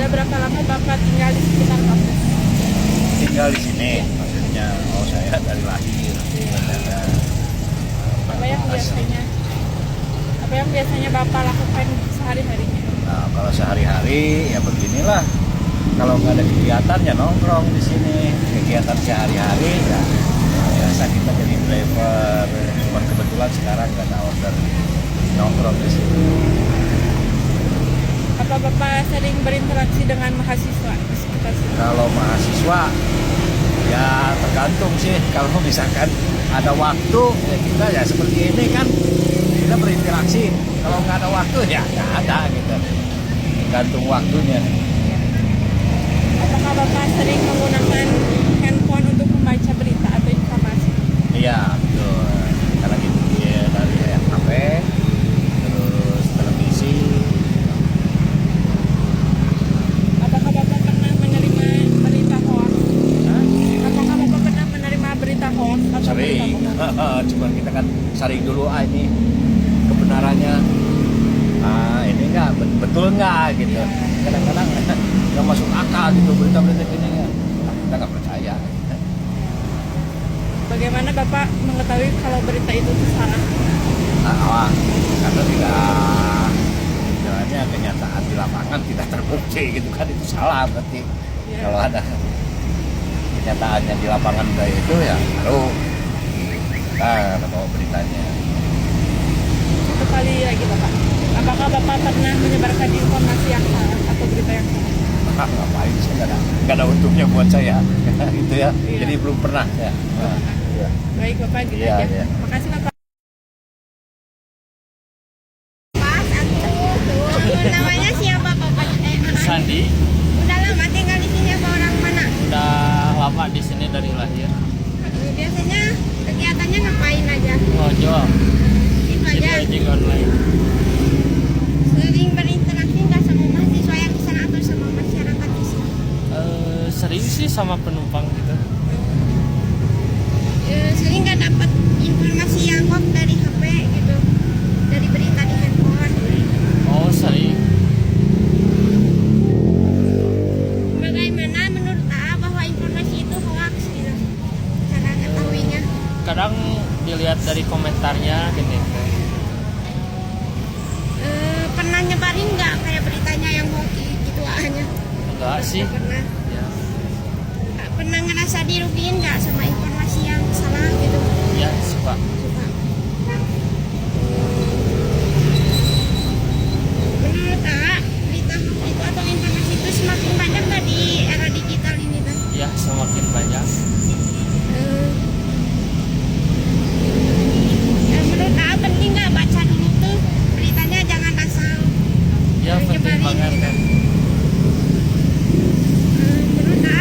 Sudah berapa lama Bapak tinggal di sekitar kampus? Tinggal di sini, maksudnya saya dari lahir. Apa yang biasanya Bapak lakukan sehari-harinya? Nah, kalau sehari-hari ya beginilah. Kalau nggak ada kegiatan ya nongkrong di sini. Kegiatan sehari-hari ya biasa kita jadi driver. Cuman kebetulan sekarang nggak ada order nongkrong di sini. Apa Bapak sering berinteraksi dengan mahasiswa di sekitar sini? Kalau mahasiswa ya tergantung sih. Kalau misalkan ada waktu ya kita ya seperti ini kan kita berinteraksi. Kalau nggak ada waktu ya nggak ada gitu. Tergantung waktunya. Apakah Bapak sering menggunakan handphone untuk membaca berita atau informasi? Iya betul. Karena gitu ya dari HP, terus televisi. Apakah Bapak pernah menerima berita hoax? Apakah Bapak pernah menerima berita hoax atau Sering. berita bohong? Cuman kita kan saring dulu ini kebenarannya. Ini enggak betul enggak gitu. Kadang-kadang nggak masuk akal gitu berita-berita gini ya. Kita nggak percaya. Bagaimana Bapak mengetahui kalau berita itu salah? Karena tidak jalannya kenyataan di lapangan tidak terbukti gitu kan, itu salah berarti. Ya. Kalau ada kenyataannya di lapangan kayak itu ya baru kita bawa beritanya. Satu kali lagi Bapak, apakah Bapak pernah menyebarkan informasi yang salah atau berita yang salah? Ngapain sih, nggak ada untungnya buat saya gitu ya. Iya. Jadi belum pernah ya. Iya. Baik Bapak, gitu Iya, aja. iya. Makasih Bapak. Namanya siapa Bapak? Sandi, Udah lama tinggal di sini apa orang mana? udah lama di sini dari lahir. Biasanya kegiatannya ngapain aja? Ngojol, Itu jadi aja. ojek online. Sering berinteraksi nggak sama mahasiswa yang di sana atau sama masyarakat di sini? Sering sih sama penumpang gitu. Sering nggak dapat informasi yang hoax dari HP gitu, dari berita di handphone. Oh sering. Bagaimana menurut A bahwa informasi itu hoax gitu? Cara ngetahuinya? Kadang dilihat dari komentarnya gini. Pernah nyebarin nggak kayak beritanya yang hoax gitu hanya? Enggak sih. Nggak pernah. Ya, Pernah ngerasa dirugiin nggak sama informasi yang salah gitu? ya suka. Menurut A, berita hoax itu atau informasi itu semakin banyak nggak di era digital ini kan? Ya semakin banyak. Menurut A penting nggak baca dulu tuh beritanya, jangan asal Ya penting nyebarin banget gitu. kan. Menurut A,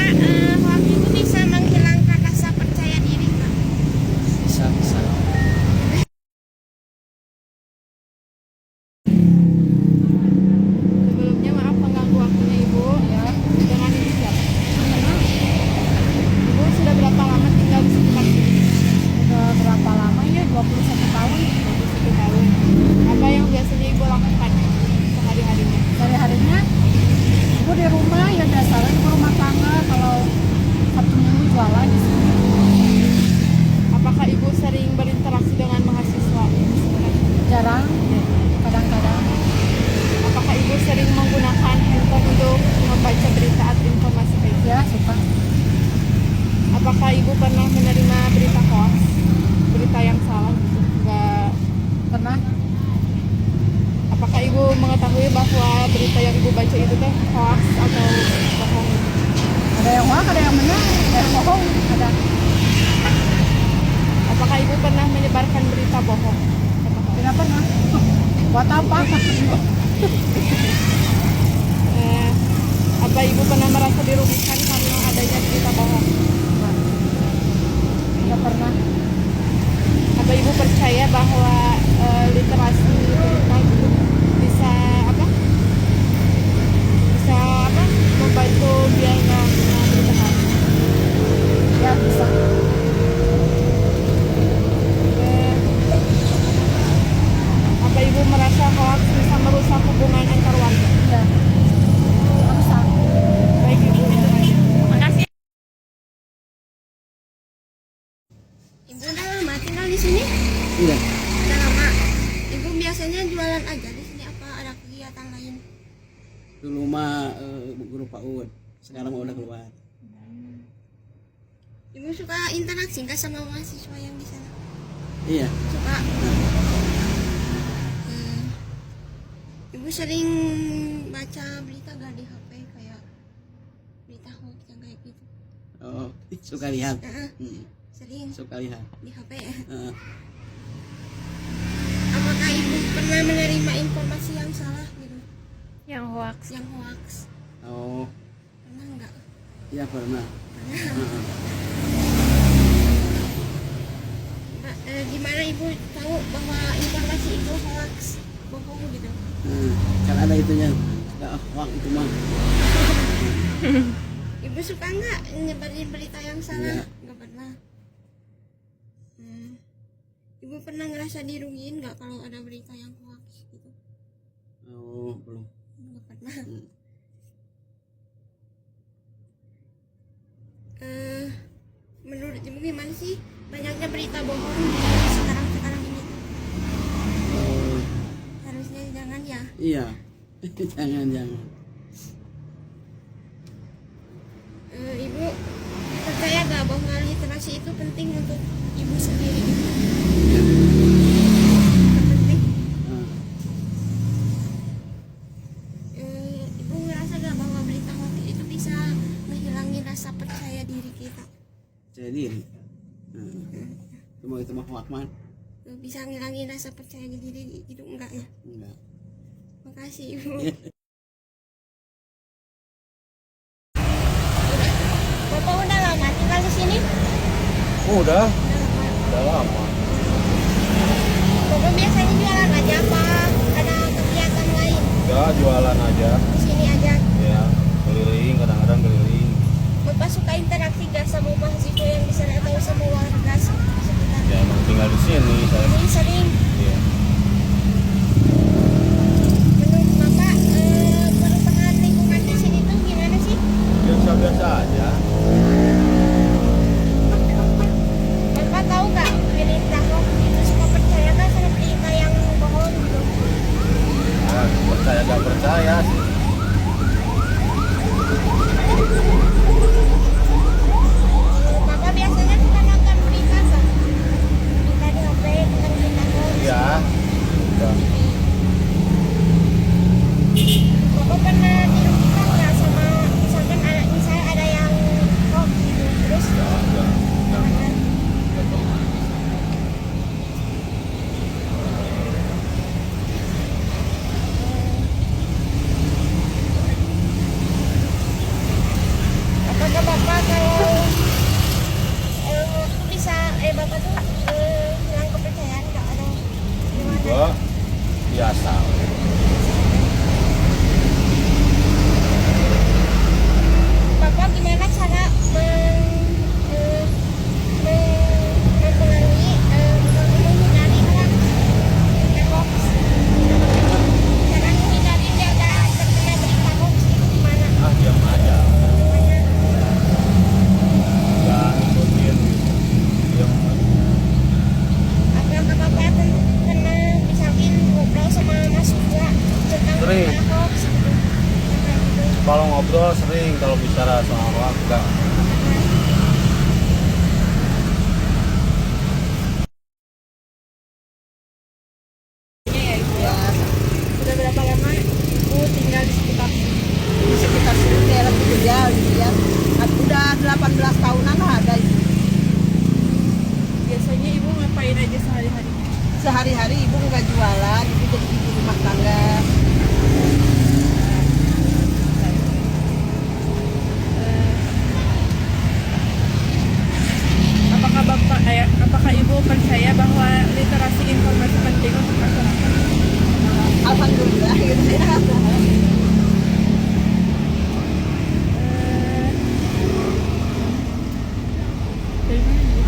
hoax itu bisa menghilangkan rasa percaya diri nggak? Bisa bisa. Sebelumnya maaf mengganggu waktunya Ibu ya. Dengan ini siapa? Ibu sudah berapa lama tinggal di sekitar sini? Sudah berapa lama ya? 21 tahun. 21 tahun. Apa yang biasanya Ibu lakukan sehari-harinya? Sehari-harinya ibu di rumah ya biasanya ibu rumah tangga, kalau Sabtu Minggu jualan di sini. Apakah Ibu sering berinteraksi dengan mahasiswa? Jarang, kadang-kadang. Apakah Ibu sering menggunakan handphone untuk membaca berita atau informasi kayak gitu? Ya suka. Apakah Ibu pernah menerima berita hoax? Berita yang salah gitu? Enggak. Pernah. Apakah Ibu mengetahui bahwa berita yang Ibu baca itu teh hoax atau bohong? Ada yang hoax, ada yang benar, ada yang bohong, ada. Apakah Ibu pernah menyebarkan berita bohong? Tidak pernah. Buat apa? Apa Ibu pernah merasa dirugikan karena adanya berita bohong? Tidak pernah. Apa Ibu percaya bahwa literasi berita itu bisa membantu dia nggak berita hoax? Ya bisa. Apa Ibu merasa hoax bisa merusak hubungan antar warga? Ya. Bisa. Ibu udah lama tinggal di sini? Iya. Udah lama. Ibu biasanya jualan aja di sini apa ada kegiatan lain? Dulu mah guru PAUD. Sekarang mah udah keluar. Ibu suka interaksi nggak sama mahasiswa yang di sana? Iya. Suka. Ibu sering baca berita gak di HP kayak berita hoax yang kayak gitu? Oh, suka lihat. Sering Suka lihat. di HP. Heeh. Apakah ibu pernah menerima informasi yang salah gitu? Yang hoax. Yang hoax? Oh, Pernah nggak? iya pernah. Heeh. Gimana ibu tahu bahwa informasi itu hoax, bohong gitu? Kan ada itunya. Suka hoax itu mah. Ibu suka nggak nyebarin berita yang salah? Nggak. Nggak pernah. Ibu pernah ngerasa dirugiin nggak kalau ada berita yang hoax gitu? Oh, belum. Nggak pernah. Menurut ibu gimana sih banyaknya berita bohong di sekarang ini? Oh, Harusnya jangan ya. iya. Jangan. Ibu percaya gak bahwa literasi itu penting untuk ibu sendiri? Iya. Penting. Heeh. Ibu ngerasa gak bahwa berita hoax itu bisa menghilangin rasa percaya diri kita? Percaya diri. Itu mah hoax man. Bisa ngilangin rasa percaya diri itu enggak ya? Enggak. Makasih ibu. Bapak udah lama tinggal di sini? Udah Udah lama. lama. Bapak biasanya jualan aja apa ada kegiatan lain? Enggak, jualan aja. Di sini aja. Ya, keliling, kadang-kadang keliling. Bapak suka interaksi gak sama mahasiswa yang di sana atau sama warga sekitar? Ya, emang tinggal di sini saya. Ini sering. Iya. Menurut Bapak perubahan lingkungan di sini tuh gimana sih? Biasa-biasa aja. Bapak tahu gak berita hoax itu suka percaya gak sama berita yang bohong gitu? Nah, percaya gak percaya sih. Bapak biasanya suka nonton berita gak? Berita di HP tentang berita hoax? Iya. Udah. Bapak pernah dirugikan gak sama misalkan misalnya ada yang hoax gitu terus? Enggak. Apakah Bapak kalau waktu bisa Bapak tuh hilang kepercayaan nggak ada gimana? Enggak. Biasa. Bapak gimana cara mempengaruhi menghindari orang yang hoax? Cara menghindari dia ada terkena berita hoax itu gimana? Ah, diam aja. Gimana? Enggak ngikutin. Diam aja. Apakah Bapak pernah misalkan ngobrol sama mahasiswa tentang Sering. berita hoax gitu? Kayak gitu. Kalau ngobrol sering, kalau bicara soal hoax enggak. Sudah berapa lama ibu tinggal di sekitar sini? Di sekitar sini daerah Tegal gitu ya. Udah 18 tahunan lah ada ibu. Biasanya ibu ngapain aja sehari-hari? Sehari-hari ibu nggak jualan, ibu jadi ibu rumah tangga. Apakah ibu percaya bahwa literasi informasi penting untuk masyarakat? Alhamdulillah gitu ya. Dari mana ibu?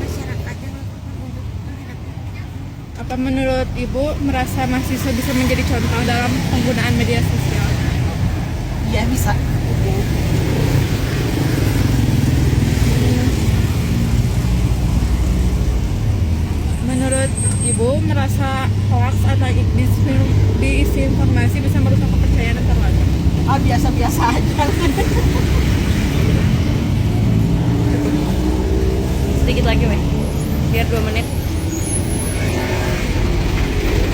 Masyarakat yang untuk menghadapi Apa menurut ibu merasa mahasiswa bisa menjadi contoh dalam penggunaan media sosial? Iya. ya bisa. Menurut Ibu merasa hoax atau disinformasi bisa merusak kepercayaan antar warga? Ah, biasa-biasa aja. Sedikit lagi weh, biar 2 menit.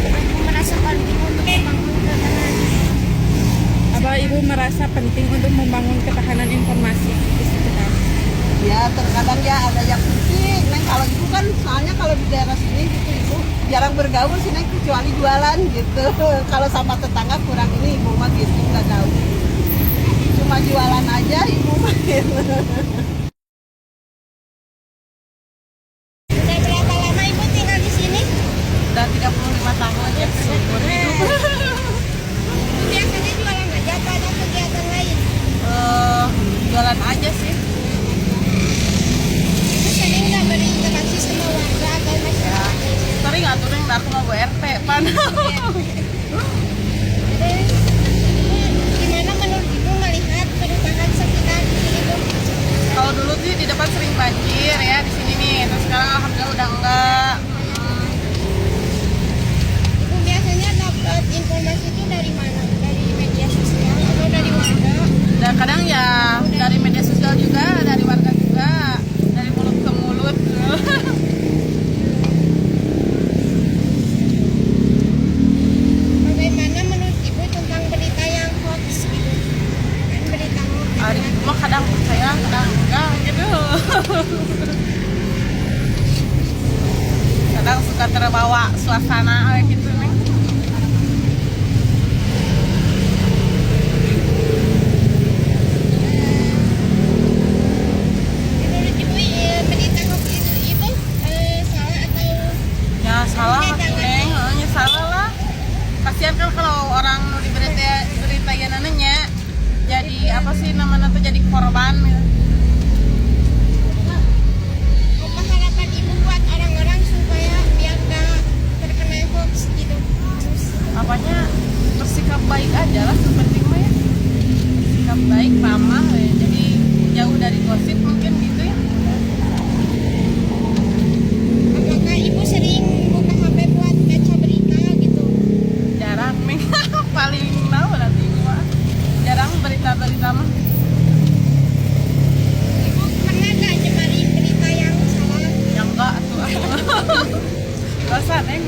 Aku merasa penting untuk membangun ketahanan. Apa Ibu merasa penting untuk membangun ketahanan informasi di sekitar? Ya terkadang ya ada yang penting. Neng kalau ibu kan soalnya kalau di daerah sini gitu ibu jarang bergaul sih Neng kecuali jualan gitu. Kalau sama tetangga kurang ini ibu mah gitu nggak gaul. Cuma jualan aja ibu mah gitu. Sudah berapa lama Ibu tinggal di sini? Udah 35 tahun ya seumur hidup. Biasanya jualan aja atau ada kegiatan lain? Jualan aja sih. Ibu sering nggak berinteraksi sama warga atau masyarakat? Sering atuh Neng, aku mau RT pan. Terus gimana menurut Ibu melihat perubahan sekitar di sini Bu? Kalau dulu sih di depan sering banjir ya di sini nih. Terus sekarang alhamdulillah udah enggak. Ibu biasanya dapat informasi itu dari mana? Dari media sosial atau dari warga? Dan kadang ya dari media sosial juga, dari warga juga, dari mulut ke mulut. Bagaimana menurut Ibu tentang berita yang hoax gitu? Kan berita hoax. Hari itu mah kadang percaya, kadang enggak gitu. Kadang suka terbawa suasana gitu nih. Menurut Ibu berita hoax itu salah atau Ya salah atuh Neng, ya salah lah. Kasihan kan kalau orang nu berita ya nananya jadi apa sih namanya tuh jadi korban gitu. apa harapan Ibu buat orang-orang supaya biar nggak terkena hoax gitu? Terus Apanya bersikap baik aja lah sepenting mah ya. Sikap baik, ramah ya. Jadi jauh dari gosip mungkin gitu ya. apakah Ibu sering buka HP buat baca berita gitu? Jarang nih. Paling tahu nanti gua. Jarang berita-berita mah. Ibu pernah nggak nyebarin berita yang salah? Yang enggak tuh. Dosa Neng.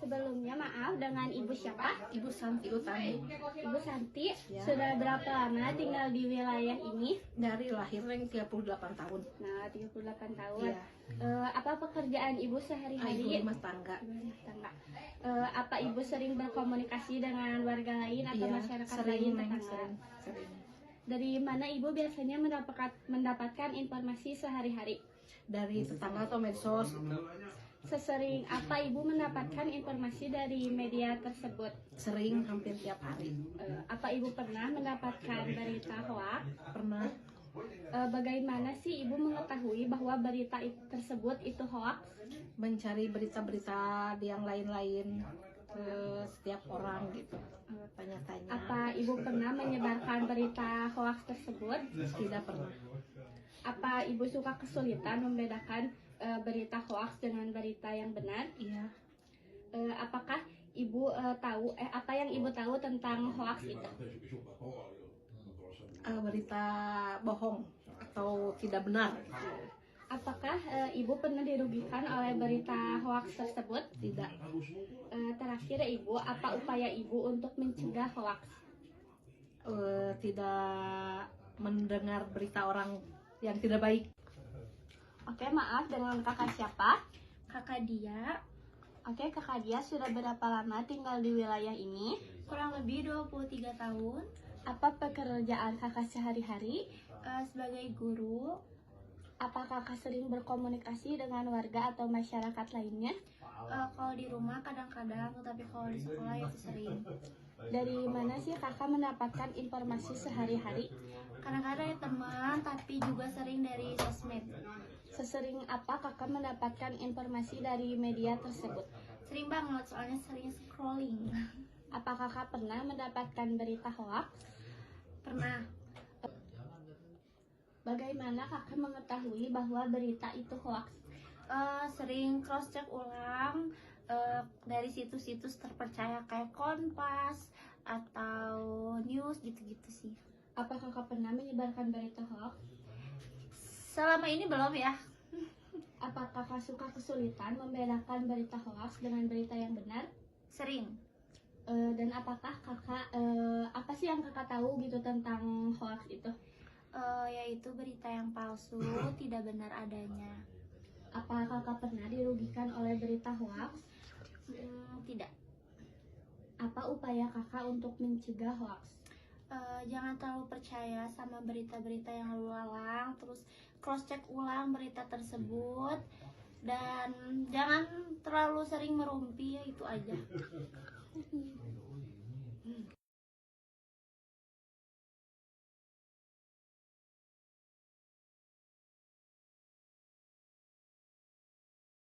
Sebelumnya maaf dengan Ibu siapa? Ibu Santi Utami. Ibu Santi, sudah berapa lama tinggal di wilayah ini? Dari lahir yang 38 tahun. Nah, 38 tahun. Iya. Apa pekerjaan Ibu Ibu sehari-hari? rumah tangga. Ibu rumah tangga. Apa Ibu sering berkomunikasi dengan warga lain atau Iya, masyarakat sering, lain Neng, tetangga? sering. Dari mana Ibu biasanya mendapatkan informasi sehari-hari? Dari tetangga atau medsos. Sesering apa Ibu mendapatkan informasi dari media tersebut? Sering, hampir tiap hari. Apa Ibu pernah mendapatkan berita hoax? Pernah. Bagaimana sih Ibu mengetahui bahwa berita tersebut itu hoax? Mencari berita-berita yang lain-lain ke setiap orang gitu. Tanya-tanya. Apa Ibu pernah menyebarkan berita hoax tersebut? Tidak pernah. Apa Ibu suka kesulitan membedakan berita hoax dengan berita yang benar? Iya. Apakah Ibu tahu apa yang Ibu tahu tentang hoax itu? Berita bohong atau tidak benar. Apakah Ibu pernah dirugikan oleh berita hoax tersebut? Tidak. Terakhir Ibu, apa upaya Ibu untuk mencegah hoax? Tidak mendengar berita orang yang tidak baik. Oke, maaf, dengan kakak siapa? Kakak Dia Oke, kakak dia sudah berapa lama tinggal di wilayah ini? kurang lebih 23 tahun Apa pekerjaan kakak sehari-hari? sebagai guru. Apa kakak sering berkomunikasi dengan warga atau masyarakat lainnya? Kalau di rumah kadang-kadang, tetapi kalau di sekolah itu sering. Dari mana sih kakak mendapatkan informasi sehari-hari? Kadang-kadang dari teman, tapi juga sering dari sosmed. Sesering apa kakak mendapatkan informasi dari media tersebut? Sering banget, soalnya sering scrolling. Apa kakak pernah mendapatkan berita hoax? Pernah. Bagaimana kakak mengetahui bahwa berita itu hoax? Sering cross check ulang dari situs-situs terpercaya kayak Kompas atau news gitu-gitu sih. Apa kakak pernah menyebarkan berita hoax? Selama ini belum ya. Apa kakak suka kesulitan membedakan berita hoax dengan berita yang benar? Sering. Dan apakah kakak apa sih yang kakak tahu gitu tentang hoax itu? Yaitu berita yang palsu, tidak benar adanya. Apa kakak pernah dirugikan oleh berita hoax? Tidak. Apa upaya kakak untuk mencegah hoax? Jangan terlalu percaya sama berita-berita yang lalu lalang, terus cross check ulang berita tersebut, dan jangan terlalu sering merumpi, ya itu aja.